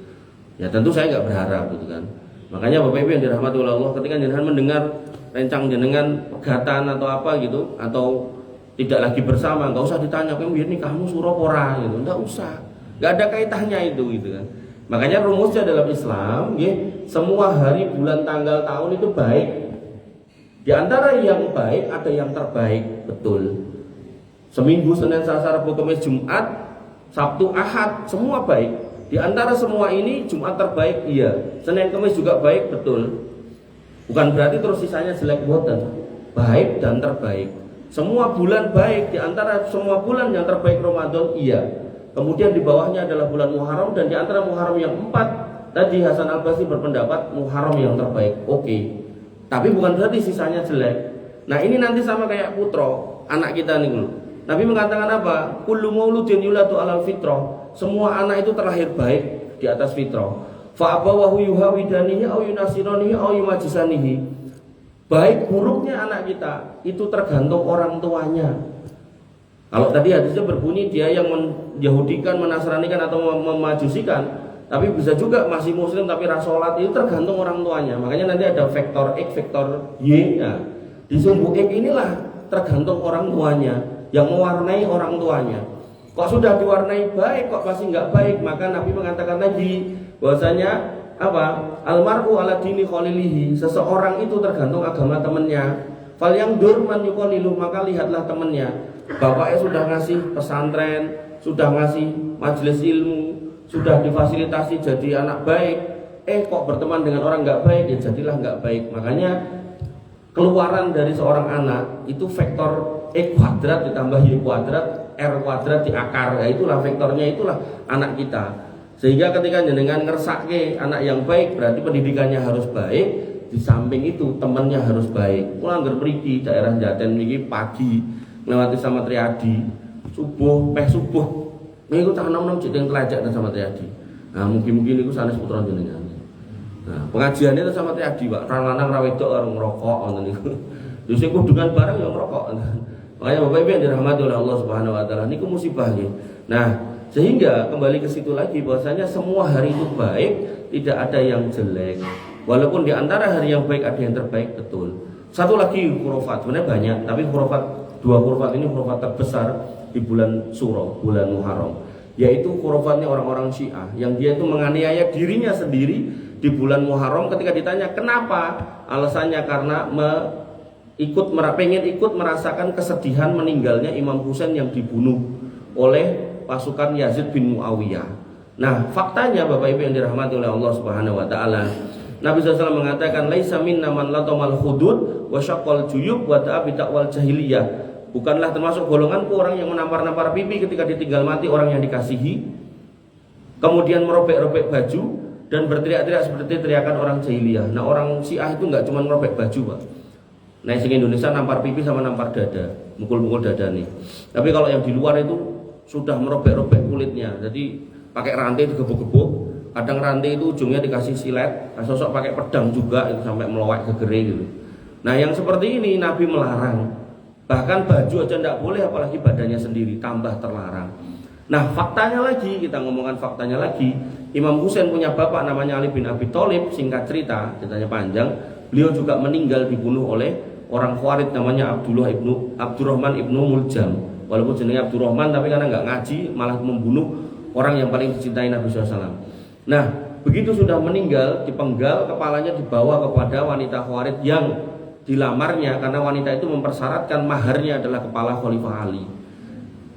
Ya tentu saya nggak berharap gitu kan. Makanya Bapak Ibu yang dirahmati oleh Allah, ketika jenengan mendengar rencang jenengan pegatan atau apa gitu, atau tidak lagi bersama, nggak usah ditanya, kamu biar nikahmu suro pora gitu, nggak usah. Gak ada kaitannya itu gitu kan. Makanya rumusnya dalam Islam ya, semua hari, bulan, tanggal, tahun itu baik. Di antara yang baik ada yang terbaik, betul. Seminggu Senin, Selasa, Rabu, Kamis, Jumat, Sabtu, Ahad, semua baik. Di antara semua ini Jumat terbaik, iya. Senin, Kamis juga baik, betul. Bukan berarti terus sisanya jelek, boten. Baik dan terbaik. Semua bulan baik, di antara semua bulan yang terbaik Ramadan, iya. Kemudian di bawahnya adalah bulan Muharram, dan di antara Muharram yang 4 tadi Hasan Al-Basri berpendapat Muharram yang terbaik. Oke. Tapi bukan berarti sisanya jelek. Nah, ini nanti sama kayak putro, anak kita nih dulu. Nabi mengatakan apa? Kullu mauludin yuladu 'alal fitrah. Semua anak itu terlahir baik di atas fitrah. Fa abawahu yuhawidanihi aw yunasiranihi aw yumajisanihi. Baik buruknya anak kita itu tergantung orang tuanya. Kalau tadi hadisnya berbunyi dia yang menyahudikan, menasranikan atau memajusikan, tapi bisa juga masih muslim tapi rasolat, itu tergantung orang tuanya. Makanya nanti ada vektor X, vektor Y. Nah, di sumbu X inilah tergantung orang tuanya, yang mewarnai orang tuanya. Kok sudah diwarnai baik, kok masih nggak baik? Maka Nabi mengatakan tadi bahwasanya apa? Almar'u ala dini khalilihi. Seseorang itu tergantung agama temannya. Fal yang dur man yuqalilu, maka lihatlah temannya. Bapaknya sudah ngasih pesantren, sudah ngasih majelis ilmu, sudah difasilitasi jadi anak baik, kok berteman dengan orang nggak baik, ya jadilah nggak baik. Makanya keluaran dari seorang anak itu vektor X kuadrat ditambah Y kuadrat, R kuadrat di akar, ya itulah vektornya, itulah anak kita. Sehingga ketika jenengan ngersake anak yang baik, berarti pendidikannya harus baik. Di samping itu temannya harus baik. Mulai ngerperiki daerah Jaten ini pagi melewati sama Triadi, subuh niku tak nom-nom jeneng telajak sama Triadi. Nah, mungkin niku sanes putra jenengan. Nah, pengajiannya itu sama Triadi, Pak. Ra lanang ra wedok karo ngrokok ngoten niku. Lha sing kudungan bareng ya ngrokok. Makanya Bapak Ibu yang dirahmati oleh Allah Subhanahu wa taala, niku musibah nggih. Nah, sehingga kembali ke situ lagi bahwasanya semua hari itu baik, tidak ada yang jelek. Walaupun di antara hari yang baik ada yang terbaik, betul. Satu lagi khurafat, sebenarnya banyak, tapi dua khurafat ini khurafat terbesar di bulan Suro, bulan Muharram, yaitu khurafatnya orang-orang Syiah yang dia itu menganiaya dirinya sendiri di bulan Muharram. Ketika ditanya kenapa, alasannya karena pengen ikut merasakan kesedihan meninggalnya Imam Husain yang dibunuh oleh pasukan Yazid bin Muawiyah. Nah, faktanya Bapak Ibu yang dirahmati oleh Allah Subhanahu wa taala, Nabi SAW mengatakan laisa minna man latamal hudud wa syaqqal juyub wa da'a bi taqwal jahiliyah. Bukanlah termasuk golonganku orang yang menampar-nampar pipi ketika ditinggal mati orang yang dikasihi, kemudian merobek-robek baju dan berteriak-teriak seperti teriakan orang jahiliyah. Nah, orang Syiah itu enggak cuma merobek baju, Pak. Nah, sing Indonesia nampar pipi sama nampar dada, mukul-mukul dada nih. Tapi kalau yang di luar itu sudah merobek-robek kulitnya. Jadi pakai rantai digebuk-gebuk. Kadang rantai itu ujungnya dikasih silet, sosok pakai pedang juga itu sampai melowek ke gere gitu. Nah, yang seperti ini Nabi melarang. Bahkan baju aja tidak boleh, apalagi badannya sendiri, tambah terlarang. Nah, faktanya lagi, kita ngomongkan faktanya lagi, Imam Husain punya bapak namanya Ali bin Abi Thalib. Singkat cerita, ceritanya panjang, beliau juga meninggal dibunuh oleh orang Khawarij namanya Abdurrahman ibnu Muljam. Walaupun jenenge Abdurrahman, tapi karena nggak ngaji malah membunuh orang yang paling dicintai Nabi SAW. Nah, begitu sudah meninggal, dipenggal, kepalanya dibawa kepada wanita Khawarij yang dilamarnya, karena wanita itu mempersyaratkan maharnya adalah kepala Khalifah Ali.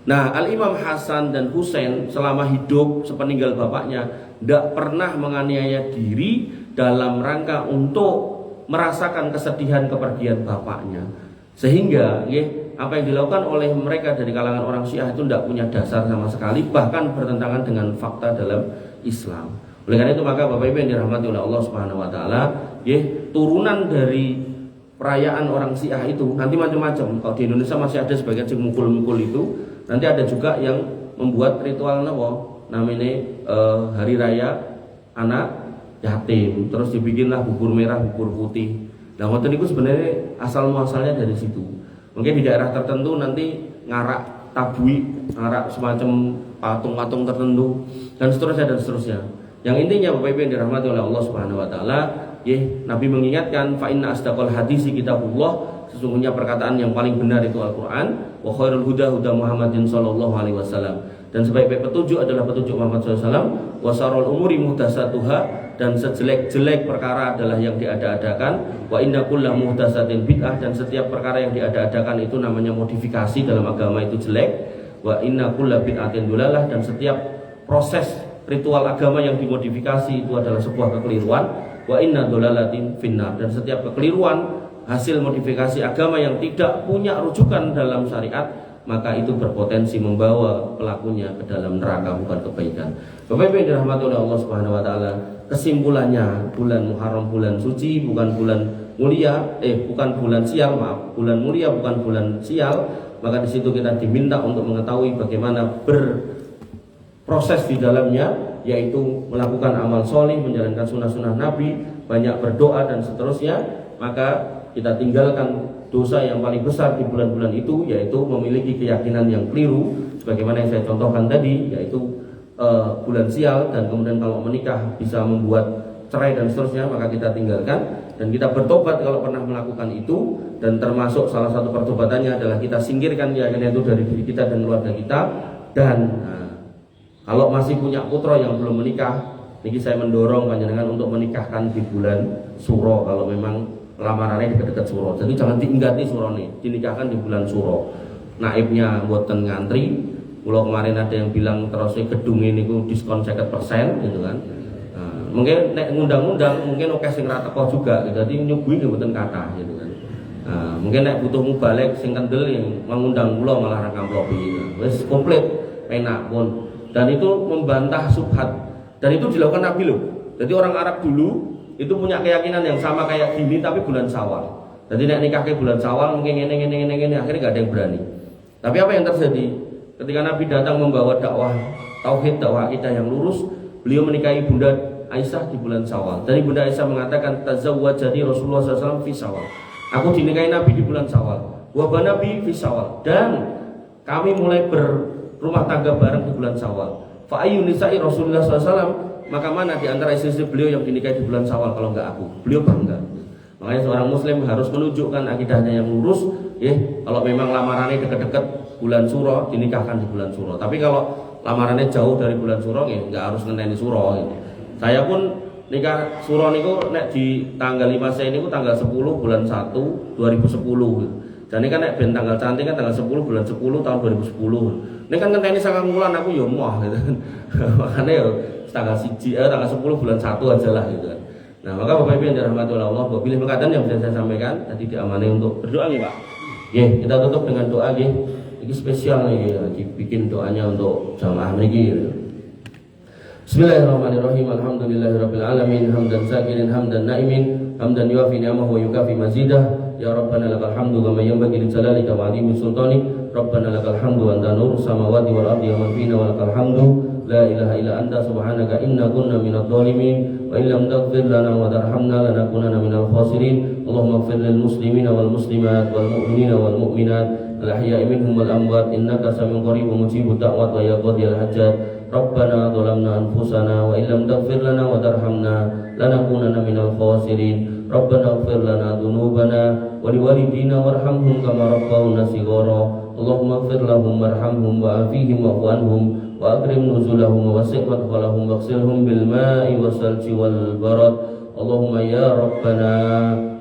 Nah, Al-Imam Hasan dan Husain selama hidup sepeninggal bapaknya tidak pernah menganiaya diri dalam rangka untuk merasakan kesedihan kepergian bapaknya. Sehingga apa yang dilakukan oleh mereka dari kalangan orang Syiah itu tidak punya dasar sama sekali, bahkan bertentangan dengan fakta dalam Islam. Oleh karena itu maka Bapak Ibu yang dirahmati oleh Allah Subhanahu wa taala, turunan dari perayaan orang Syiah itu nanti macam-macam. Kalau di Indonesia masih ada sebagian yang mukul-mukul itu, nanti ada juga yang membuat ritual namanya hari raya anak yatim, terus dibikinlah bubur merah, bubur putih. Nah, waktu itu sebenarnya asal muasalnya dari situ. Mungkin di daerah tertentu nanti ngarak tabui, ngarak semacam patung-patung tertentu dan seterusnya. Yang intinya Bapak Ibu yang dirahmati oleh Allah Subhanahu wa taala, Nabi mengingatkan fa inna asdaqal hadisi kitabullah, sesungguhnya perkataan yang paling benar itu Al-Qur'an, wa khairul huda huda Muhammadin sallallahu alaihi wasallam, dan sebaik-baik petunjuk adalah petunjuk Muhammad SAW. Wa syarrul umuri muhdatsatuha, dan sejelek-jelek perkara adalah yang diada-adakan. Wa inna kulla muhdatsatin bid'ah, dan setiap perkara yang diada-adakan itu namanya modifikasi dalam agama itu jelek. Wa inna kulla bid'atin dulalah, dan setiap proses ritual agama yang dimodifikasi itu adalah sebuah kekeliruan. Wa inna dolalatin finnar, dan setiap kekeliruan hasil modifikasi agama yang tidak punya rujukan dalam syariat, maka itu berpotensi membawa pelakunya ke dalam neraka, bukan kebaikan. Bapak Ibu yang dirahmati oleh Allah Subhanahu wa taala, kesimpulannya bulan Muharram bulan suci, bukan bulan mulia, bukan bulan sial, maaf, bulan mulia bukan bulan sial. Maka di situ kita diminta untuk mengetahui bagaimana berproses di dalamnya, yaitu melakukan amal soleh, menjalankan sunnah-sunnah Nabi, banyak berdoa dan seterusnya. Maka kita tinggalkan dosa yang paling besar di bulan-bulan itu, yaitu memiliki keyakinan yang keliru, sebagaimana yang saya contohkan tadi, yaitu bulan sial, dan kemudian kalau menikah bisa membuat cerai dan seterusnya, maka kita tinggalkan dan kita bertobat kalau pernah melakukan itu. Dan termasuk salah satu pertobatannya adalah kita singkirkan keyakinan itu dari diri kita dan keluarga kita. Dan kalau masih punya putra yang belum menikah, ini saya mendorong panjenengan untuk menikahkan di bulan Suro, kalau memang lamarannya dekat-dekat Suro. Jadi jangan diinggati Suro nih, dinikahkan di bulan Suro. Naibnya buatan ngantri. Kalau kemarin ada yang bilang terus gedung ini ku diskon 50% gitu kan. Mungkin nek ngundang-undang mungkin oke sing ra teko juga gitu. Jadi nyuguhi mboten kathah gitu kan. Mungkin nek butuh mubalek sing kendel yang mengundang kula malah ra kamplopi. Wis komplit enak pun. Dan itu membantah subhat. Dan itu dilakukan Nabi loh. Jadi orang Arab dulu itu punya keyakinan yang sama kayak gini tapi bulan Syawal. Jadi nek nikah ke bulan Syawal mungkin ngene akhirnya gak ada yang berani. Tapi apa yang terjadi? Ketika Nabi datang membawa dakwah tauhid, dakwah akidah yang lurus, beliau menikahi Bunda Aisyah di bulan Syawal. Dari Bunda Aisyah mengatakan tazawwajani Rasulullah SAW fi Syawal. Aku dinikahi Nabi di bulan Syawal. Wa Nabi fi Syawal. Dan kami mulai berumah tangga bareng di bulan Syawal. Fa ayyun nisa'i Rasulullah SAW, maka mana di antara istri beliau yang dinikahi di bulan Syawal kalau enggak aku? Beliau bangga. Makanya seorang muslim harus menunjukkan akidahnya yang lurus, kalau memang lamarannya dekat-dekat bulan Suro, dinikahkan di bulan Suro. Tapi kalau lamarannya jauh dari bulan Suro, enggak harus ngenteni Suro. Saya pun nikah Suro niku nek di tanggal 5 Mei niku tanggal 10 bulan 1 2010. Dan ini kan nek ben tanggal cantik kan tanggal 10 bulan 10 tahun 2010. Ini kan ngenteni 9 bulan aku ya moh gitu kan. Makanya ya tanggal 10 bulan 1 aja lah gitu kan. Nah, maka Bapak Ibu yang dirahmati oleh Allah, pilih perkataan yang bisa saya sampaikan tadi diamani untuk berdoa nih Pak. Kita tutup dengan doa nggih. Ini spesial nih, dibikin doanya untuk jamaah niki. Bismillahirrahmanirrahim. Alhamdulillahirabbil alamin, hamdan syakirin, hamdan naimin, hamdan yuafi ni'amahu wa yukafi mazidah. Ya Rabbana lakal hamdu kama yanbaghi li jalalika wa 'azimi sultani. Rabbana lakal hamdu anta nurus samawati wal ardi wa man fina wa lakal hamdu. La ilaha illa anta subhanaka inna kunna minadh dhalimin wa illam taghfir lana wa tarhamna lanakunanna minal khasirin. Allahumma ighfir lil muslimina wal muslimat wal mu'minina wal mu'minat الأحياء منهم والأموات إنك سميع قريب مجيب الدعوات ويا قاضي الحاجات ربنا ظلمنا أنفسنا وإن لم تغفر لنا وترحمنا لنكونن من الخاسرين ربنا اغفر لنا ذنوبنا ولوالدينا وارحمهم كما ربونا صغارا اللهم اغفر لهم وارحمهم وعافيهم واعف عنهم وأكرم نزلهم ووسع مدخلهم واغسلهم بالماء والثلج والبرد اللهم ya Rabbana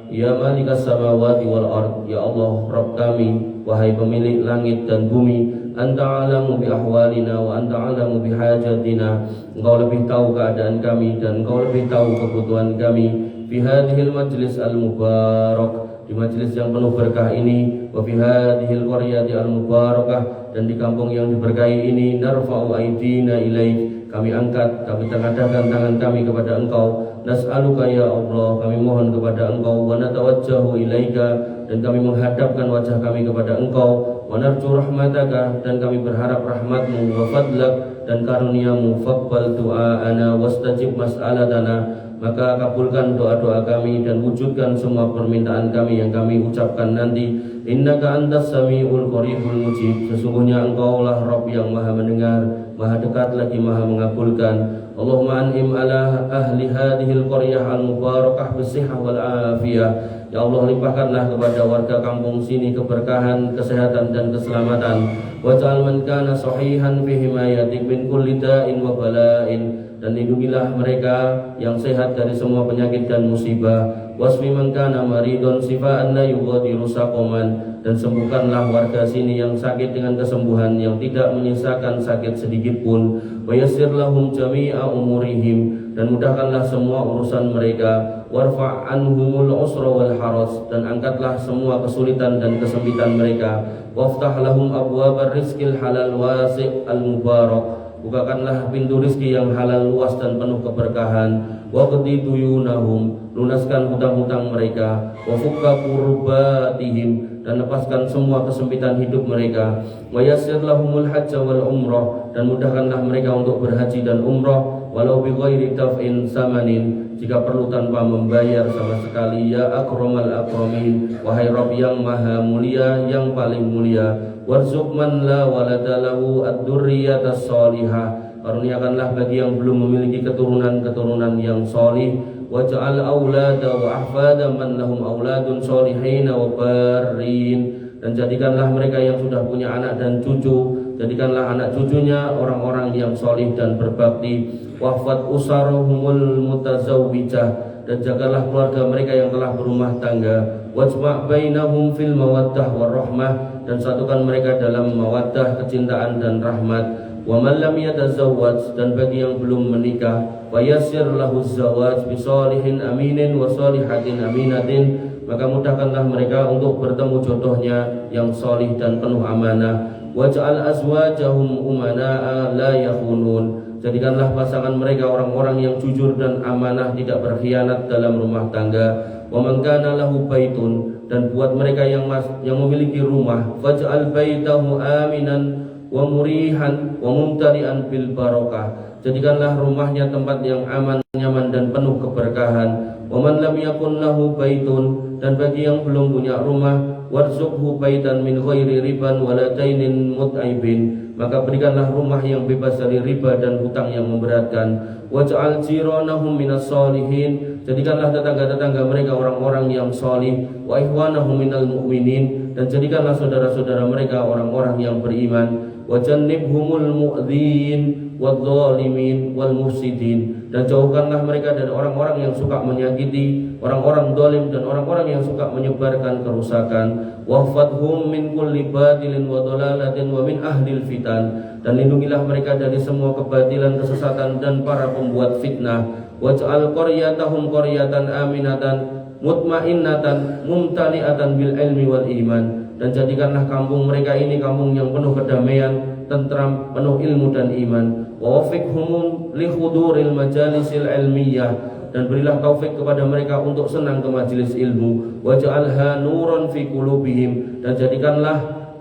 ya Malikas samawati wal ard ya Allah Rabb kami wahai pemilik langit dan bumi anta alamu bi ahwalina wa anta alamu bi hajatina engkau lebih tahu keadaan kami dan engkau lebih tahu kebutuhan kami fi hadhil majlis al mubarak di majlis yang penuh berkah ini wa fi hadhil qaryati al mubarakah dan di kampung yang diberkahi ini narfa'u aidina ilaik kami angkat, kami tengadahkan tangan kami kepada engkau nas'aluka ya Allah, kami mohon kepada engkau wa natawajjahu ilaika dan kami menghadapkan wajah kami kepada engkau wa narju rahmataka dan kami berharap rahmatmu wa fadlak dan karuniamu faqbal du'aana wastajib mas'alatana maka kabulkan doa-doa kami dan wujudkan semua permintaan kami yang kami ucapkan nanti innaka antas sami'ul qaribul mujib sesungguhnya engkaulah Rabb yang maha mendengar maha dekat lagi maha mengabulkan Allahumma an'im ala ahli hadhil qaryah al-mubarakah bisihah wal afiyah ya Allah limpahkanlah kepada warga kampung sini keberkahan kesehatan dan keselamatan waj'al man kana sahihan fi himayatik min kulli da'in wa bala'in dan lindungilah mereka yang sehat dari semua penyakit dan musibah wasmi man kana maridun sifaan la yughadiru saqaman dan sembuhkanlah warga sini yang sakit dengan kesembuhan yang tidak menyisakan sakit sedikit pun wa yassir lahum jami'a umurihim dan mudahkanlah semua urusan mereka warfa' anhumul usra wal haraj dan angkatlah semua kesulitan dan kesempitan mereka waftah lahum abwabar rizqil halal wasi' al mubarak bukakanlah pintu rizki yang halal luas dan penuh keberkahan waqdi duyunahum lunaskan hutang-hutang mereka wa fukka kurbatihim dan lepaskan semua kesempitan hidup mereka wa yassir lahumul hajja wal umrah dan mudahkanlah mereka untuk berhaji dan umrah walau bi ghairi daf'in samanin jika perlu tanpa membayar sama sekali ya akramal akramin wahai Rabb yang maha mulia yang paling mulia warzuq man la walada lahu ad-durriyatas shalihah karuniakanlah bagi yang belum memiliki keturunan-keturunan yang salih waj'al aulada wa ahfada man lahum auladun shalihin wa barin dan jadikanlah mereka yang sudah punya anak dan cucu jadikanlah anak cucunya orang-orang yang salih dan berbakti wahfad usarahumul mutazawwijah dan jagalah keluarga mereka yang telah berumah tangga wajma' bainahum fil mawaddah warahmah dan satukan mereka dalam mawaddah kecintaan dan rahmat wa man lam yatazawwaj dan bagi yang belum menikah wa yassir lahu zawaj bi shalihin aminin wa shalihatin aminatin maka mudahkanlah mereka untuk bertemu jodohnya yang salih dan penuh amanah waj'al azwajahum umana'a la yakhunun jadikanlah pasangan mereka orang-orang yang jujur dan amanah tidak berkhianat dalam rumah tangga wa man kana lahu baitun dan buat mereka yang memiliki rumah faj'al baitahu aminan wa murihan wa mumtali'an bil barakah jadikanlah rumahnya tempat yang aman nyaman dan penuh keberkahan wa man lam yakun lahu baitun dan bagi yang belum punya rumah warzuqhu baitan min ghairi riban wala dainin mut'aibin maka berikanlah rumah yang bebas dari riba dan hutang yang memberatkan waj'al jiranahum minas solihin jadikanlah tetangga-tetangga mereka orang-orang yang salih wa ihwanahum minal mu'minin dan jadikanlah saudara-saudara mereka orang-orang yang beriman wajannibhumul mu'dhin wadh-dhalimin wal mufsidin dan jauhkanlah mereka dari orang-orang yang suka menyakiti orang-orang zalim dan orang-orang yang suka menyebarkan kerusakan wahfadhum min kulli batilin wa dhalalatin wa min ahlil fitan dan lindungilah mereka dari semua kebatilan kesesatan dan para pembuat fitnah waj'al qaryatahum qaryatan aminatan mutmainnatan mumtali'atan bil ilmi wal iman dan jadikanlah kampung mereka ini kampung yang penuh kedamaian tentram penuh ilmu dan iman wa wafiqhum li huduril majalisil ilmiyah dan berilah taufik kepada mereka untuk senang ke majelis ilmu waj'alha nuran fi qulubihim dan jadikanlah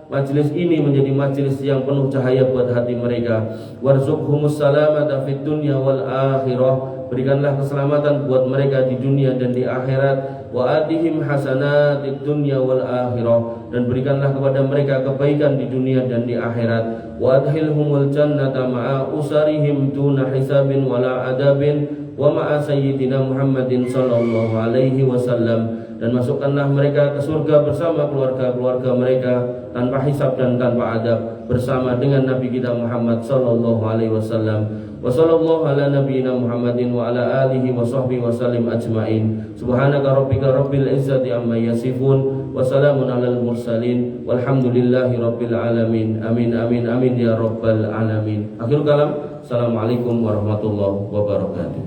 majelis ini menjadi majelis yang penuh cahaya buat hati mereka warzuqhumus salamata fid dunya wal akhirah berikanlah keselamatan buat mereka di dunia dan di akhirat. Wa atihim hasanatid dunya wal akhirah, dan berikanlah kepada mereka kebaikan di dunia dan di akhirat. Wa adkhilhumul jannata ma'a usarihim duna hisabin wala adabin wa ma'a sayyidina Muhammadin sallallahu alaihi wasallam, dan masukkanlah mereka ke surga bersama keluarga-keluarga mereka tanpa hisab dan tanpa adab, bersama dengan Nabi kita Muhammad sallallahu alaihi wasallam. Wa sallallahu ala nabiyyina Muhammadin wa ala alihi wa sahbihi wa sallim ajmain. Subhanaka rabbika rabbil izzati amma yasifun wa salamun alal mursalin walhamdulillahi rabbil alamin. Amin amin amin ya rabbal alamin. Akhirul kalam. Assalamualaikum warahmatullahi wabarakatuh.